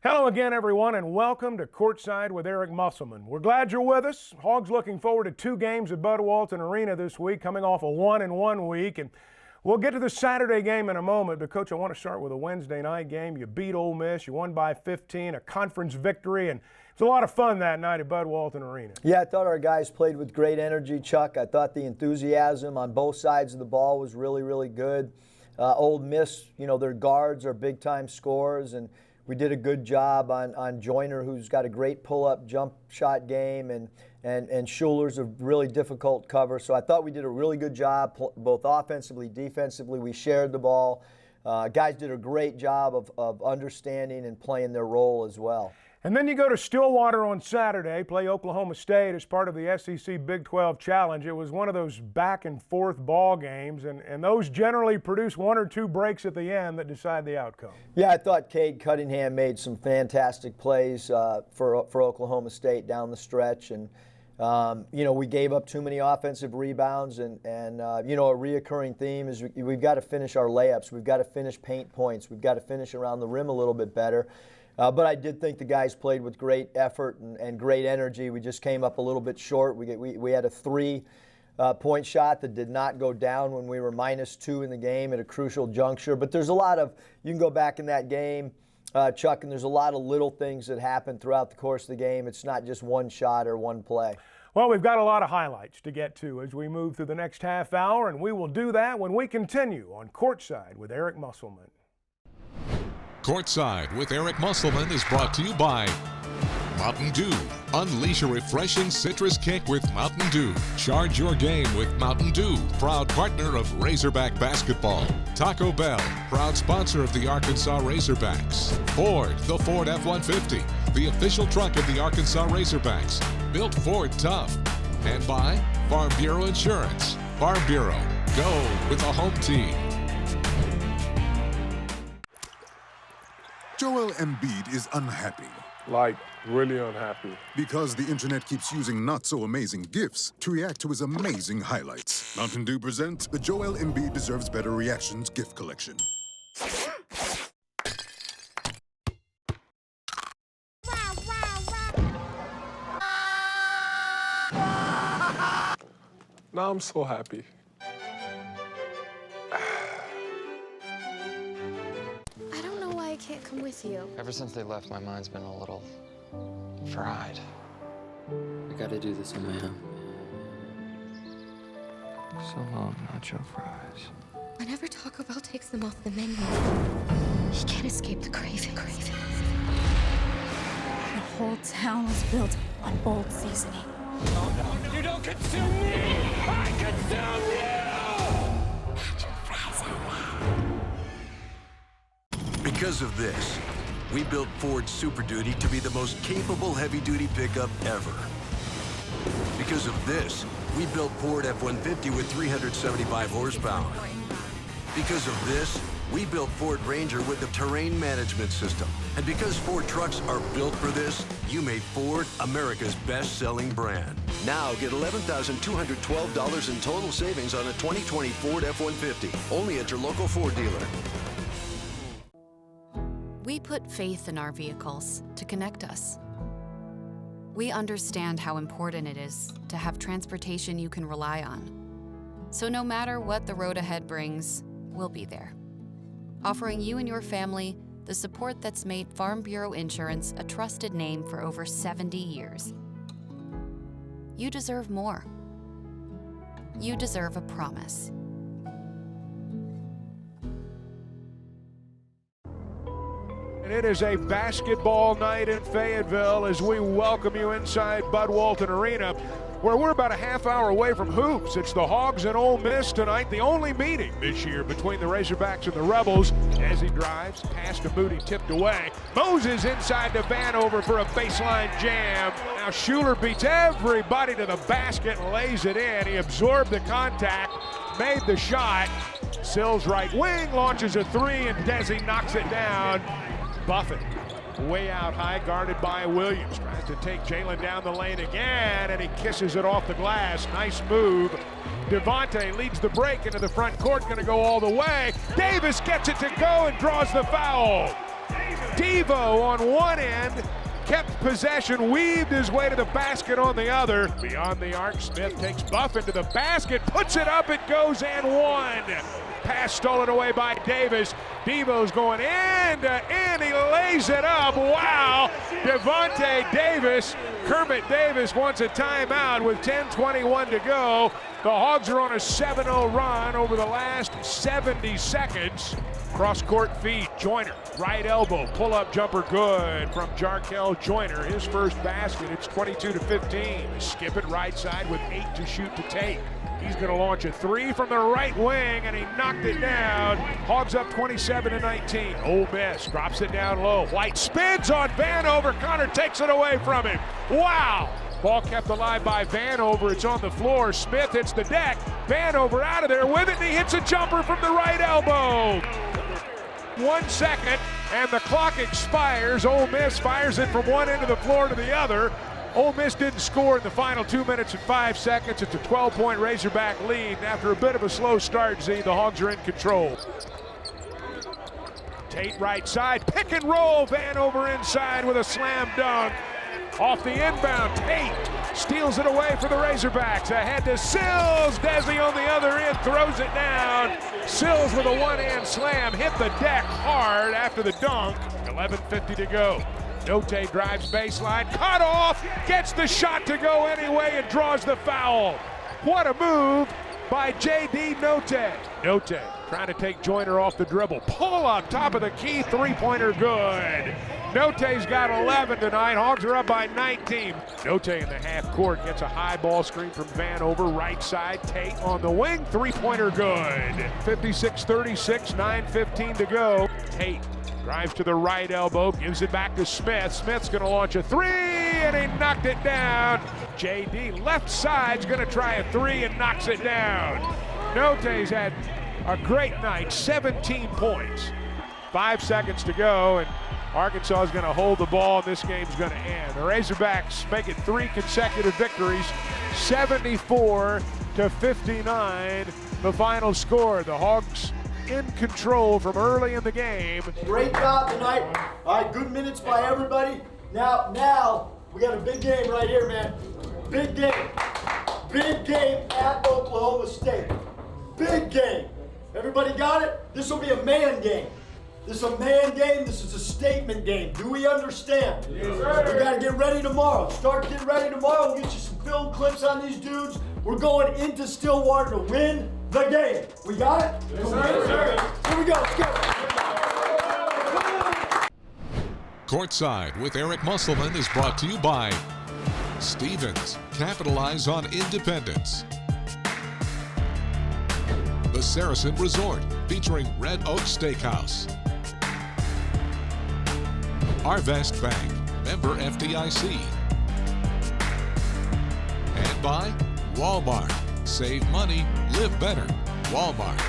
Hello again, everyone, and welcome to Courtside with Eric Musselman. We're glad you're with us. Hogs looking forward to 2 games at Bud Walton Arena this week, coming off a 1-1 week. And we'll get to the Saturday game in a moment, but, Coach, I want to start with a Wednesday night game. You beat Ole Miss. You won by 15, a conference victory, and it was a lot of fun that night at Bud Walton Arena. Yeah, I thought our guys played with great energy, Chuck. I thought the enthusiasm on both sides of the ball was really, really good. Ole Miss, you know, their guards are big-time scorers, and we did a good job on Joyner, who's got a great pull-up jump shot game, and Schuler's a really difficult cover. So I thought we did a really good job, both offensively, defensively. We shared the ball. Guys did a great job of understanding and playing their role as well. And then you go to Stillwater on Saturday, play Oklahoma State as part of the SEC Big 12 Challenge. It was one of those back-and-forth ball games, and those generally produce 1 or 2 breaks at the end that decide the outcome. Yeah, I thought Cade Cunningham made some fantastic plays for Oklahoma State down the stretch, and you know, we gave up too many offensive rebounds, and you know, a reoccurring theme is we've got to finish our layups. We've got to finish paint points. We've got to finish around the rim a little bit better. But I did think the guys played with great effort and great energy. We just came up a little bit short. We had a 3-point shot that did not go down when we were -2 in the game at a crucial juncture. But there's a lot of, you can go back in that game, Chuck, and there's a lot of little things that happen throughout the course of the game. It's not just one shot or one play. Well, we've got a lot of highlights to get to as we move through the next half hour, and we will do that when we continue on Courtside with Eric Musselman. Courtside with Eric Musselman is brought to you by Mountain Dew. Unleash a refreshing citrus kick with Mountain Dew. Charge your game with Mountain Dew, proud partner of Razorback Basketball. Taco Bell, proud sponsor of the Arkansas Razorbacks. Ford, the Ford F-150, the official truck of the Arkansas Razorbacks. Built Ford tough. And by Farm Bureau Insurance. Farm Bureau, go with the home team. Joel Embiid is unhappy. Like, really unhappy. Because the internet keeps using not-so-amazing GIFs to react to his amazing highlights. Mountain Dew presents the Joel Embiid Deserves Better Reactions GIF Collection. Now I'm so happy. I can't come with you. Ever since they left, my mind's been a little fried. I gotta do this on my own. So long, nacho fries. Whenever Taco Bell takes them off the menu, he can't escape the craving. The whole town was built on bold seasoning. Oh, no, you don't consume me! I consume you! Nacho fries out loud. Because of this, we built Ford Super Duty to be the most capable heavy-duty pickup ever. Because of this, we built Ford F-150 with 375 horsepower. Because of this, we built Ford Ranger with the terrain management system. And because Ford trucks are built for this, you made Ford America's best-selling brand. Now get $11,212 in total savings on a 2020 Ford F-150, only at your local Ford dealer. We put faith in our vehicles to connect us. We understand how important it is to have transportation you can rely on. So no matter what the road ahead brings, we'll be there, offering you and your family the support that's made Farm Bureau Insurance a trusted name for over 70 years. You deserve more. You deserve a promise. It is a basketball night in Fayetteville as we welcome you inside Bud Walton Arena. where we're about a half hour away from hoops. It's the Hogs and Ole Miss tonight, the only meeting this year between the Razorbacks and the Rebels. As he drives, pass to Moody, tipped away. Moses inside to Vanover for a baseline jam. Now Schuler beats everybody to the basket and lays it in. He absorbed the contact, made the shot. Sills right wing, launches a three, and Desi knocks it down. Buffett way out high, guarded by Williams. Tries to take Jalen down the lane again, and he kisses it off the glass. Nice move. Devontae leads the break into the front court, going to go all the way. Davis gets it to go and draws the foul. Devo on one end, kept possession, weaved his way to the basket on the other. Beyond the arc, Smith takes Buff into the basket, puts it up, it goes and one. Pass stolen away by Davis. Devo's going end to end. He lays it up. Wow. Devontae Davis. Kermit Davis wants a timeout with 10:21 to go. The Hogs are on a 7-0 run over the last 70 seconds. Cross-court feed. Joyner, right elbow, pull-up jumper good from Jarkel Joyner. His first basket. It's 22-15. Skip it right side with 8 to shoot to take. He's going to launch a three from the right wing, and he knocked it down. Hogs up 27-19. Ole Miss drops it down low. White spins on Vanover. Connor takes it away from him. Wow. Ball kept alive by Vanover. It's on the floor. Smith hits the deck. Vanover out of there with it, and he hits a jumper from the right elbow. 1 second, and the clock expires. Ole Miss fires it from one end of the floor to the other. Ole Miss didn't score in the final 2 minutes and 5 seconds. It's a 12-point Razorback lead. And after a bit of a slow start, the Hogs are in control. Tate right side, pick and roll. Vanover inside with a slam dunk. Off the inbound, Tate steals it away for the Razorbacks. Ahead to Sills. Desi on the other end throws it down. Sills with a one-hand slam, hit the deck hard after the dunk. 11:50 to go. Note drives baseline, cut off, gets the shot to go anyway and draws the foul. What a move by J.D. Note. Note trying to take Joyner off the dribble. Pull up, top of the key, three-pointer good. Note's got 11 tonight. Hogs are up by 19. Note in the half court gets a high ball screen from Vanover. Right side, Tate on the wing, three-pointer good. 56-36, 9:15 to go. Tate drives to the right elbow, gives it back to Smith. Smith's going to launch a three, and he knocked it down. J.D. left side's going to try a three and knocks it down. Note's had a great night, 17 points. 5 seconds to go, and Arkansas is going to hold the ball, and this game's going to end. The Razorbacks make it 3 consecutive victories, 74-59, the final score. The Hogs in control from early in the game. Great job tonight. All right, good minutes by everybody. Now we got a big game right here, man. Big game. Big game at Oklahoma State. Big game. Everybody got it? This will be a man game. This is a man game. This is a statement game. Do we understand? Yes, sir. We got to get ready tomorrow. Start getting ready tomorrow. We'll get you some film clips on these dudes. We're going into Stillwater to win the game. We got it? Yes, sir. Here we go. Let's go. Courtside with Eric Musselman is brought to you by Stevens. Capitalize on independence. The Saracen Resort, featuring Red Oak Steakhouse. Arvest Bank, member FDIC. And by Walmart. Save money, live better. Walmart.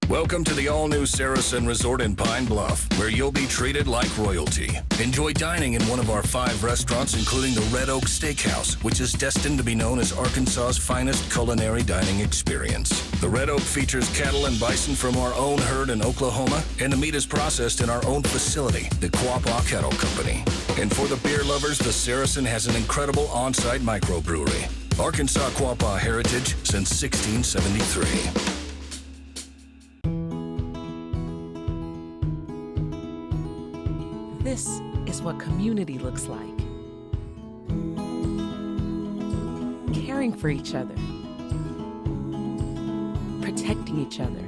Welcome to the all-new Saracen Resort in Pine Bluff, where you'll be treated like royalty. Enjoy dining in one of our 5 restaurants, including the Red Oak Steakhouse, which is destined to be known as Arkansas's finest culinary dining experience. The Red Oak features cattle and bison from our own herd in Oklahoma, and the meat is processed in our own facility, the Quapaw Cattle Company. And for the beer lovers, the Saracen has an incredible on-site microbrewery. Arkansas Quapaw heritage since 1673. This is what community looks like. Caring for each other. Protecting each other.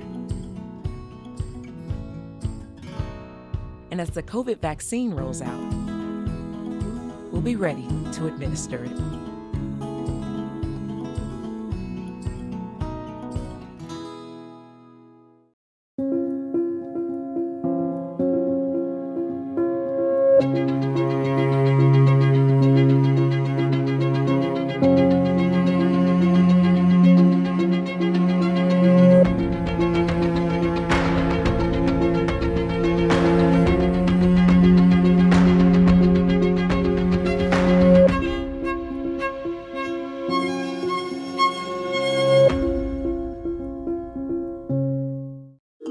And as the COVID vaccine rolls out, we'll be ready to administer it.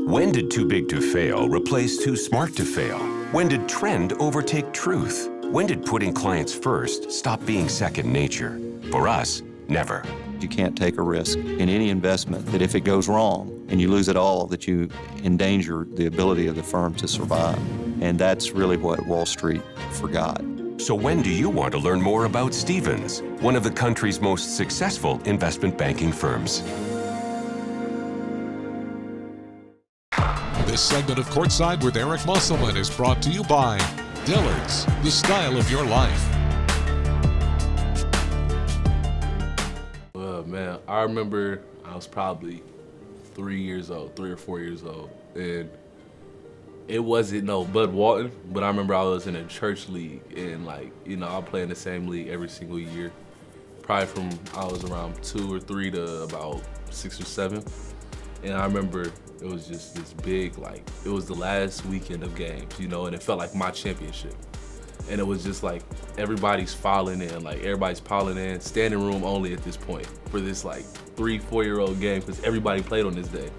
When did too big to fail replace too smart to fail? When did trend overtake truth? When did putting clients first stop being second nature? For us, never. You can't take a risk in any investment that if it goes wrong and you lose it all, that you endanger the ability of the firm to survive. And that's really what Wall Street forgot. So when do you want to learn more about Stephens, one of the country's most successful investment banking firms? This segment of Courtside with Eric Musselman is brought to you by Dillard's, the style of your life. Man, I remember I was probably 3 or 4 years old, and it wasn't no Bud Walton, but I remember I was in a church league, and I play in the same league every single year, probably from I was around 2 or 3 to about 6 or 7, and I remember it was just this big, it was the last weekend of games, and it felt like my championship. And it was just everybody's filing in, everybody's piling in, standing room only at this point for this 3-4-year-old game because everybody played on this day.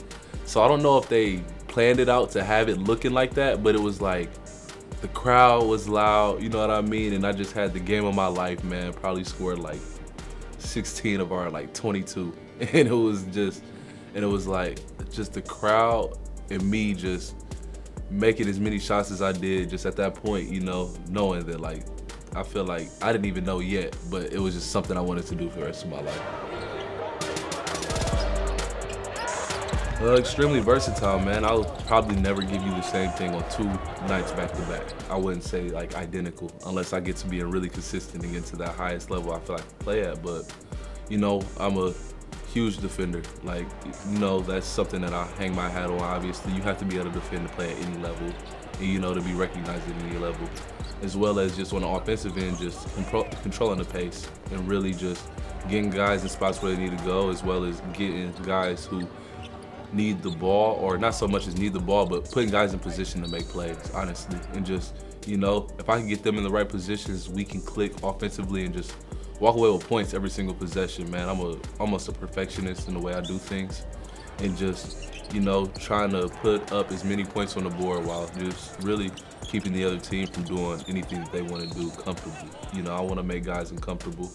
So I don't know if they planned it out to have it looking like that, but it was the crowd was loud, you know what I mean? And I just had the game of my life, man. Probably scored 16 of our 22. And it was just the crowd and me just making as many shots as I did just at that point, knowing that I feel like I didn't even know yet, but it was just something I wanted to do for the rest of my life. Extremely versatile, man. I'll probably never give you the same thing on 2 nights back to back. I wouldn't say identical unless I get to being really consistent and get to that highest level I feel like I play at, but I'm a huge defender. That's something that I hang my hat on. Obviously, you have to be able to defend to play at any level and, to be recognized at any level, as well as just on the offensive end, just controlling the pace and really just getting guys in spots where they need to go, as well as getting guys who need the ball, or not so much as need the ball, but putting guys in position to make plays, honestly. And just, if I can get them in the right positions, we can click offensively and just walk away with points every single possession, man. I'm almost a perfectionist in the way I do things, and just, trying to put up as many points on the board while just really keeping the other team from doing anything that they want to do comfortably. I want to make guys uncomfortable.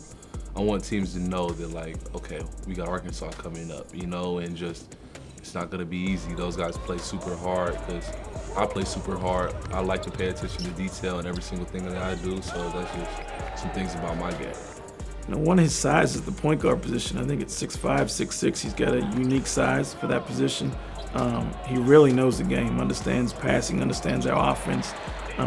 I want teams to know that, okay, we got Arkansas coming up, and just, it's not going to be easy. Those guys play super hard because I play super hard. I like to pay attention to detail in every single thing that I do, so that's just some things about my game. One of his size is the point guard position. I think it's 6'5", 6'6". He's got a unique size for that position. He really knows the game, understands passing, understands our offense.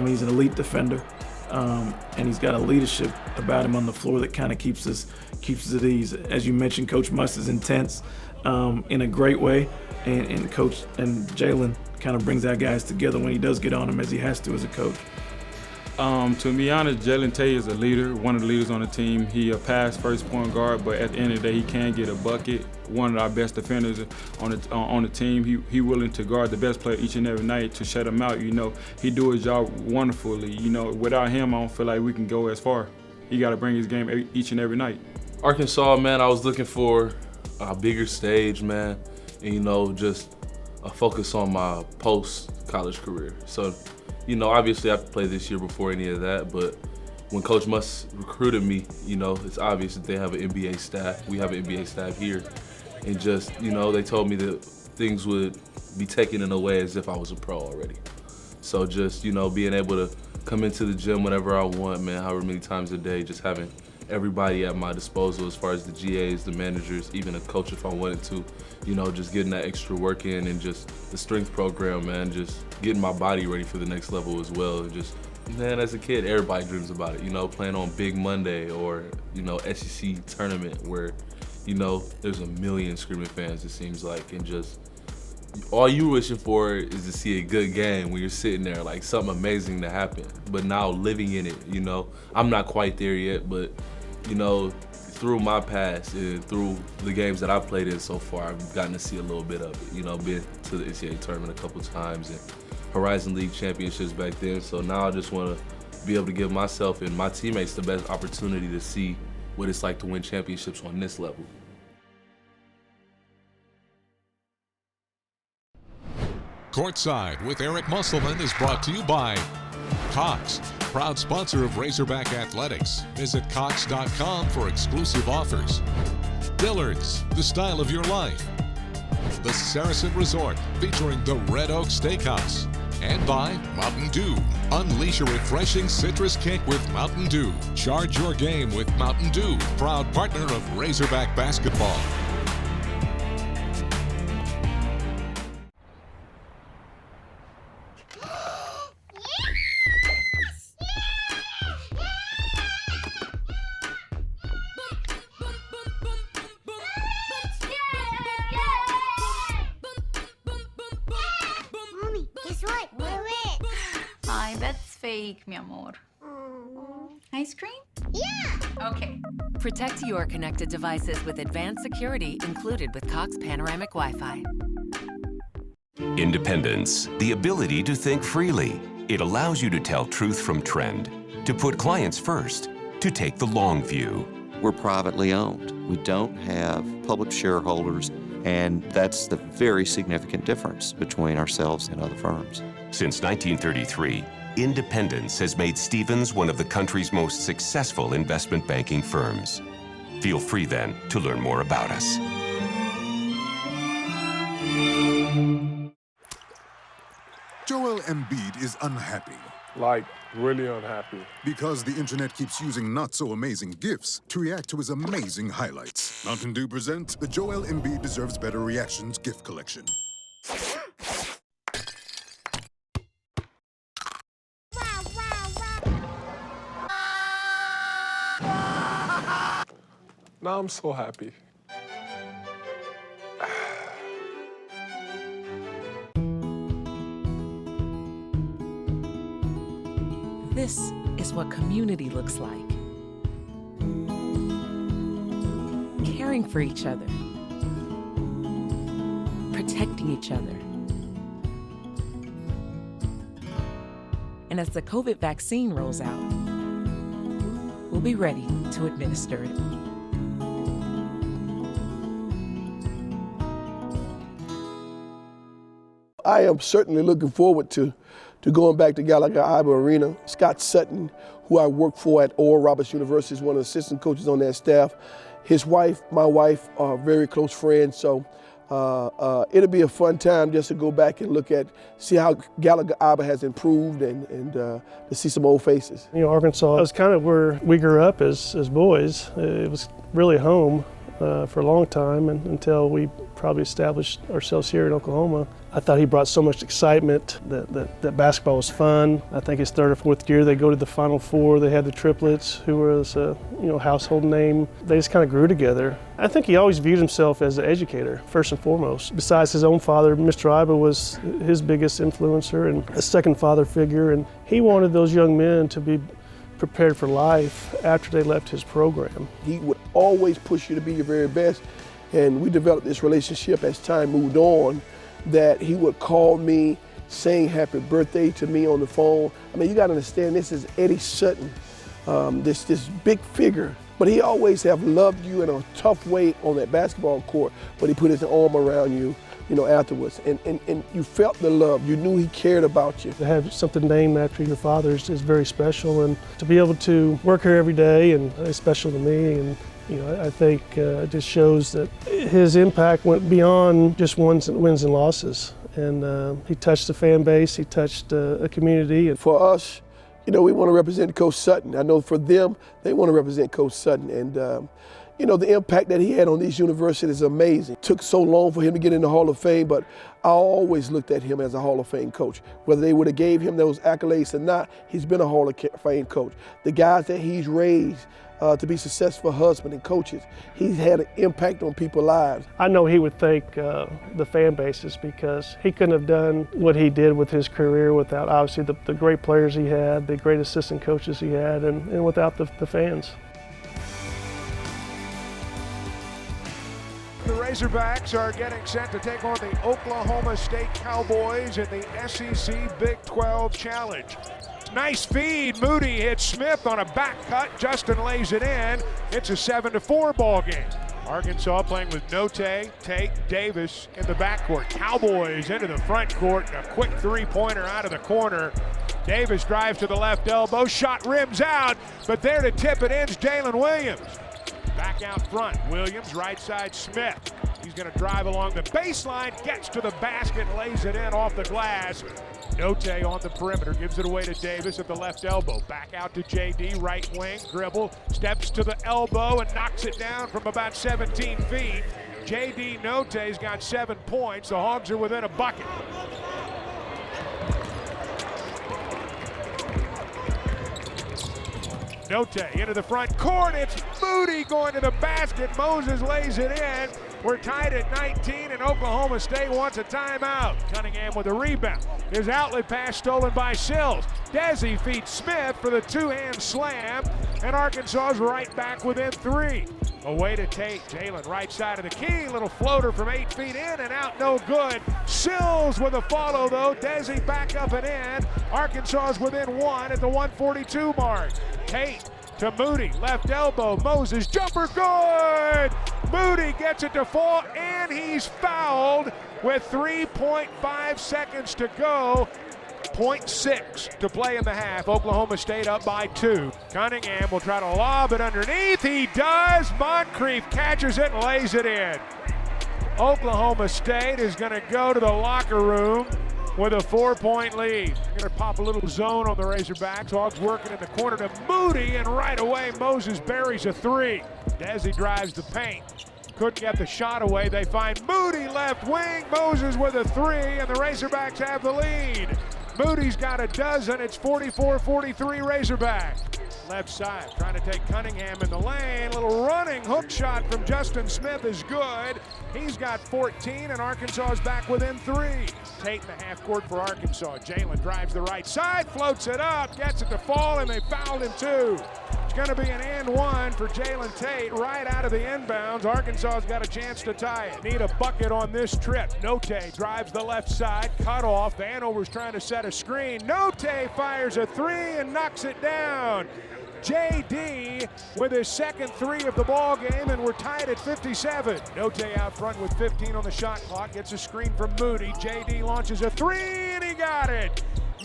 He's an elite defender, and he's got a leadership about him on the floor that kind of keeps us at ease. As you mentioned, Coach Muss is intense in a great way, and Coach and Jalen kind of brings our guys together when he does get on them, as he has to as a coach. To be honest, Jalen Tay is a leader, one of the leaders on the team. He a pass first point guard, but at the end of the day, he can get a bucket. One of our best defenders on the team. He willing to guard the best player each and every night to shut him out. He do his job wonderfully. Without him, I don't feel like we can go as far. He got to bring his game each and every night. Arkansas, man, I was looking for a bigger stage, man, and just a focus on my post-college career. So, obviously I have to play this year before any of that, but when Coach Muss recruited me, it's obvious that they have an NBA staff. We have an NBA staff here. And just, they told me that things would be taken in a way as if I was a pro already. So just, being able to come into the gym whenever I want, man, however many times a day, just having everybody at my disposal as far as the GAs, the managers, even a coach if I wanted to, just getting that extra work in, and just the strength program, man, just getting my body ready for the next level as well, and just Man, as a kid, everybody dreams about it, you know, playing on Big Monday or, you know, SEC tournament where, you know, there's a million screaming fans, it seems like, and just all you wishing for is to see a good game when you're sitting there, like something amazing to happen. But now living in it, you know, I'm not quite there yet, but, you know, through my past and through the games that I've played in so far, I've gotten to see a little bit of it. You know, been to the NCAA tournament a couple times and Horizon League championships back then. So now I just want to be able to give myself and my teammates the best opportunity to see what it's like to win championships on this level. Courtside with Eric Musselman is brought to you by Cox, proud sponsor of Razorback Athletics. Visit Cox.com for exclusive offers. Dillard's, the style of your life. The Saracen Resort, featuring the Red Oak Steakhouse. And by Mountain Dew. Unleash a refreshing citrus kick with Mountain Dew. Charge your game with Mountain Dew, proud partner of Razorback Basketball. Ay, that's fake, mi amor. Ice cream? Yeah! Okay. Protect your connected devices with advanced security included with Cox Panoramic Wi-Fi. Independence, the ability to think freely. It allows you to tell truth from trend, to put clients first, to take the long view. We're privately owned. We don't have public shareholders, and that's the very significant difference between ourselves and other firms. Since 1933, independence has made Stevens one of the country's most successful investment banking firms. Feel free then to learn more about us. Joel Embiid is unhappy. Like, really unhappy. Because the internet keeps using not-so-amazing GIFs to react to his amazing highlights. Mountain Dew presents the Joel Embiid Deserves Better Reactions GIF Collection. Now I'm so happy. This is what community looks like. Caring for each other. Protecting each other. And as the COVID vaccine rolls out, we'll be ready to administer it. I am certainly looking forward to going back to Gallagher-Iba Arena. Scott Sutton, who I work for at Oral Roberts University, is one of the assistant coaches on that staff. His wife, my wife, are very close friends, so it'll be a fun time just to go back and see how Gallagher-Iba has improved and to see some old faces. You know, Arkansas was kind of where we grew up as boys. It was really home for a long time until we probably established ourselves here in Oklahoma. I thought he brought so much excitement that basketball was fun. I think his third or fourth year they go to the Final Four. They had the triplets, who was a household name. They just kind of grew together. I think he always viewed himself as an educator, first and foremost. Besides his own father, Mr. Iba was his biggest influencer and a second father figure, and he wanted those young men to be prepared for life after they left his program. He would always push you to be your very best, and we developed this relationship as time moved on, that he would call me saying happy birthday to me on the phone. I mean, you gotta understand, this is Eddie Sutton, this big figure, but he always have loved you in a tough way on that basketball court, but he put his arm around you, afterwards, and you felt the love. You knew he cared about you. To have something named after your father is very special, and to be able to work here every day, and it's special to me. And I think it just shows that his impact went beyond just wins and losses. And he touched the fan base, he touched a community. And for us, we want to represent Coach Sutton. I know for them, they want to represent Coach Sutton. And You know, the impact that he had on these universities is amazing. It took so long for him to get in the Hall of Fame, but I always looked at him as a Hall of Fame coach. Whether they would have gave him those accolades or not, he's been a Hall of Fame coach. The guys that he's raised to be successful husbands and coaches, he's had an impact on people's lives. I know he would thank the fan bases because he couldn't have done what he did with his career without obviously the great players he had, the great assistant coaches he had, and without the fans. The Razorbacks are getting set to take on the Oklahoma State Cowboys in the SEC Big 12 Challenge. Nice feed. Moody hits Smith on a back cut. Justin lays it in. It's a 7-4 ball game. Arkansas playing with Note, Tate, Davis in the backcourt. Cowboys into the front court. A quick three-pointer out of the corner. Davis drives to the left elbow. Shot rims out, but there to tip it in is Jalen Williams. Back out front, Williams, right side Smith. He's going to drive along the baseline, gets to the basket, lays it in off the glass. Note on the perimeter, gives it away to Davis at the left elbow. Back out to JD, right wing, dribble, steps to the elbow and knocks it down from about 17 feet. JD Note's got 7 points. The Hogs are within a bucket. Note into the front court. It's Moody going to the basket. Moses lays it in. We're tied at 19, and Oklahoma State wants a timeout. Cunningham with a rebound. His outlet pass stolen by Sills. Desi feeds Smith for the two-hand slam, and Arkansas's right back within 3. Away to Tate. Jalen right side of the key. Little floater from 8 feet in and out, no good. Sills with a follow, though. Desi back up and in. Arkansas's within 1 at the 142 mark. Tate to Moody, left elbow, Moses, jumper good! Moody gets it to fall, and he's fouled with 3.5 seconds to go. 0.6 to play in the half. Oklahoma State up by 2. Cunningham will try to lob it underneath. He does. Moncrief catches it and lays it in. Oklahoma State is going to go to the locker room with a 4-point lead. They're going to pop a little zone on the Razorbacks. Hogs working in the corner to Moody, and right away Moses buries a 3. Desi drives the paint. Couldn't get the shot away. They find Moody left wing. Moses with a 3, and the Razorbacks have the lead. Moody's got a dozen. It's 44-43 Razorback. Left side, trying to take Cunningham in the lane. Little running hook shot from Justin Smith is good. He's got 14, and Arkansas is back within 3. Tate in the half court for Arkansas. Jalen drives the right side, floats it up, gets it to fall, and they fouled him too. It's going to be an and 1 for Jalen Tate right out of the inbounds. Arkansas's got a chance to tie it. Need a bucket on this trip. Note drives the left side, cut off. Vanover's trying to set a screen. Note fires a 3 and knocks it down. JD with his second 3 of the ball game, and we're tied at 57. Note out front with 15 on the shot clock, gets a screen from Moody. JD launches a 3 and he got it.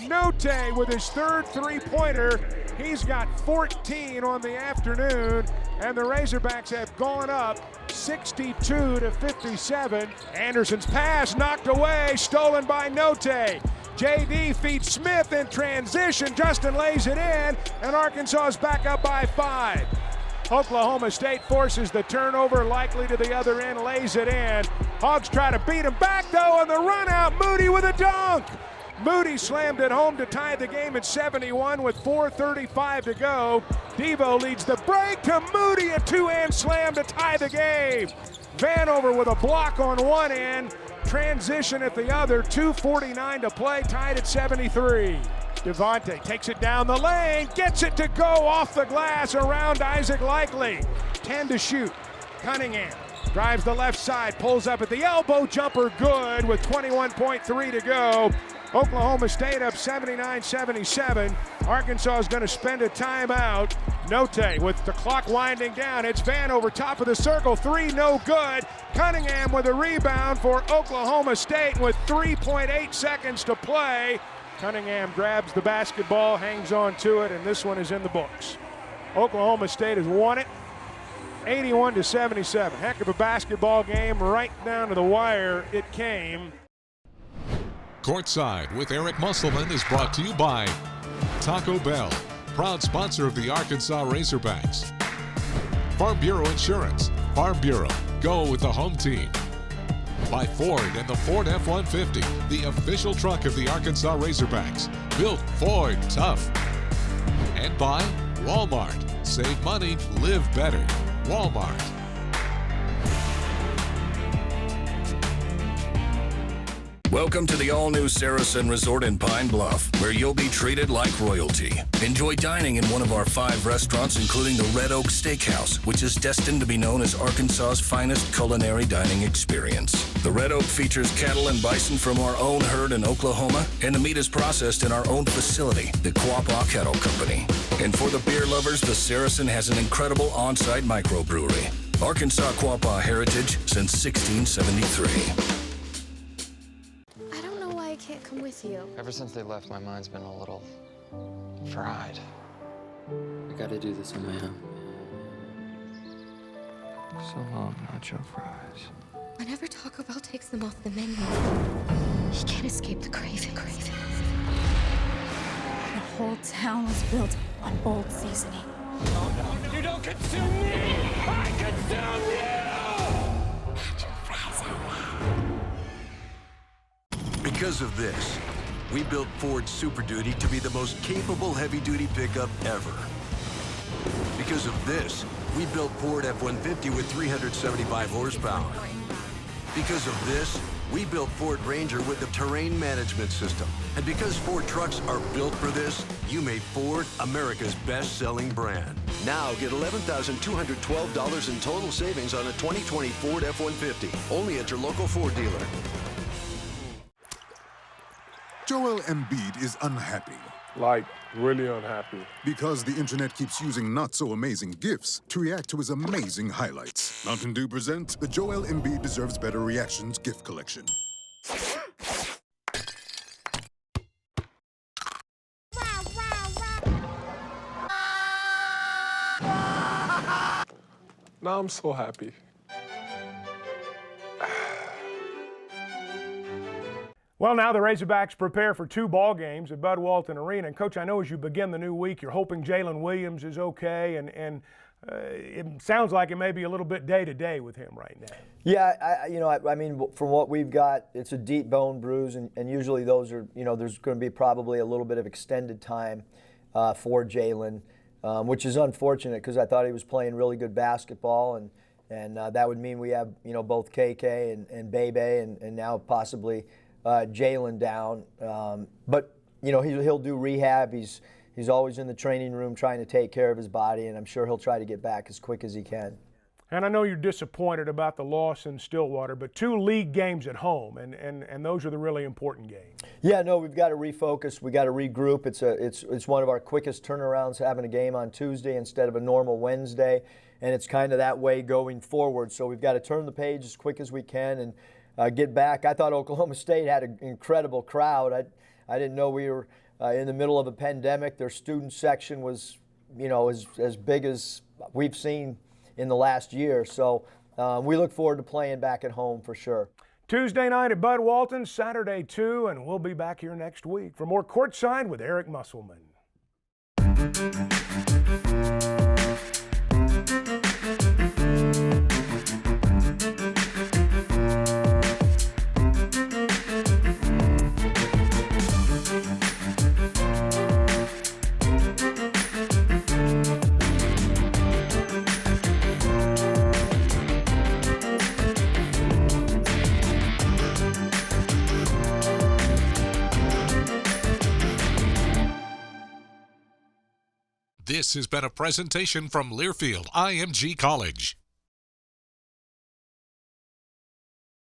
Note with his third 3-pointer. He's got 14 on the afternoon, and the Razorbacks have gone up 62-57. Anderson's pass knocked away, stolen by Note. JD feeds Smith in transition. Justin lays it in, and Arkansas is back up by 5. Oklahoma State forces the turnover, likely to the other end, lays it in. Hogs try to beat him back, though, on the run out. Moody with a dunk. Moody slammed it home to tie the game at 71 with 4:35 to go. Devo leads the break to Moody, a two-hand slam to tie the game. Vanover with a block on one end, transition at the other, 2:49 to play, tied at 73. Devontae takes it down the lane, gets it to go off the glass around Isaac Likely. 10 to shoot. Cunningham drives the left side, pulls up at the elbow, jumper good with 21.3 to go. Oklahoma State up 79-77. Arkansas is going to spend a timeout. Note with the clock winding down. It's Vanover, top of the circle. 3, no good. Cunningham with a rebound for Oklahoma State with 3.8 seconds to play. Cunningham grabs the basketball, hangs on to it, and this one is in the books. Oklahoma State has won it 81-77. Heck of a basketball game, right down to the wire it came. Courtside with Eric Musselman is brought to you by Taco Bell, proud sponsor of the Arkansas Razorbacks. Farm Bureau Insurance. Farm Bureau. Go with the home team. By Ford and the Ford F-150, the official truck of the Arkansas Razorbacks. Built Ford tough. And by Walmart. Save money, live better. Walmart. Welcome to the all-new Saracen Resort in Pine Bluff, where you'll be treated like royalty. Enjoy dining in one of our 5 restaurants, including the Red Oak Steakhouse, which is destined to be known as Arkansas's finest culinary dining experience. The Red Oak features cattle and bison from our own herd in Oklahoma, and the meat is processed in our own facility, the Quapaw Cattle Company. And for the beer lovers, the Saracen has an incredible on-site microbrewery. Arkansas Quapaw heritage since 1673. I can't come with you. Ever since they left, my mind's been a little fried. I gotta do this on my own. So long, nacho fries. Whenever Taco Bell takes them off the menu, he can't escape the craving. The whole town was built on bold seasoning. Oh no, you don't consume me! I consume you! Because of this, we built Ford Super Duty to be the most capable heavy-duty pickup ever. Because of this, we built Ford F-150 with 375 horsepower. Because of this, we built Ford Ranger with the terrain management system. And because Ford trucks are built for this, you made Ford America's best-selling brand. Now get $11,212 in total savings on a 2020 Ford F-150. Only at your local Ford dealer. Joel Embiid is unhappy. Like, really unhappy. Because the internet keeps using not-so-amazing GIFs to react to his amazing highlights. Mountain Dew presents the Joel Embiid Deserves Better Reactions GIF Collection. Now I'm so happy. Well, now the Razorbacks prepare for 2 ball games at Bud Walton Arena. And, Coach, I know as you begin the new week, you're hoping Jalen Williams is okay, and it sounds like it may be a little bit day-to-day with him right now. Yeah, I mean, from what we've got, it's a deep bone bruise, and usually those are, there's going to be probably a little bit of extended time for Jalen, which is unfortunate because I thought he was playing really good basketball, and that would mean we have, both KK and Bebe and now possibly Jalen down, but he'll do rehab. He's always in the training room trying to take care of his body, and I'm sure he'll try to get back as quick as he can. And I know you're disappointed about the loss in Stillwater, but 2 league games at home, and those are the really important games. Yeah, no, we've got to refocus. We got to regroup. It's one of our quickest turnarounds, having a game on Tuesday instead of a normal Wednesday, and it's kind of that way going forward. So we've got to turn the page as quick as we can and get back. I thought Oklahoma State had an incredible crowd. I didn't know we were in the middle of a pandemic. Their student section was, as big as we've seen in the last year. So we look forward to playing back at home for sure. Tuesday night at Bud Walton, Saturday too, and we'll be back here next week for more Courtside with Eric Musselman. This has been a presentation from Learfield IMG College.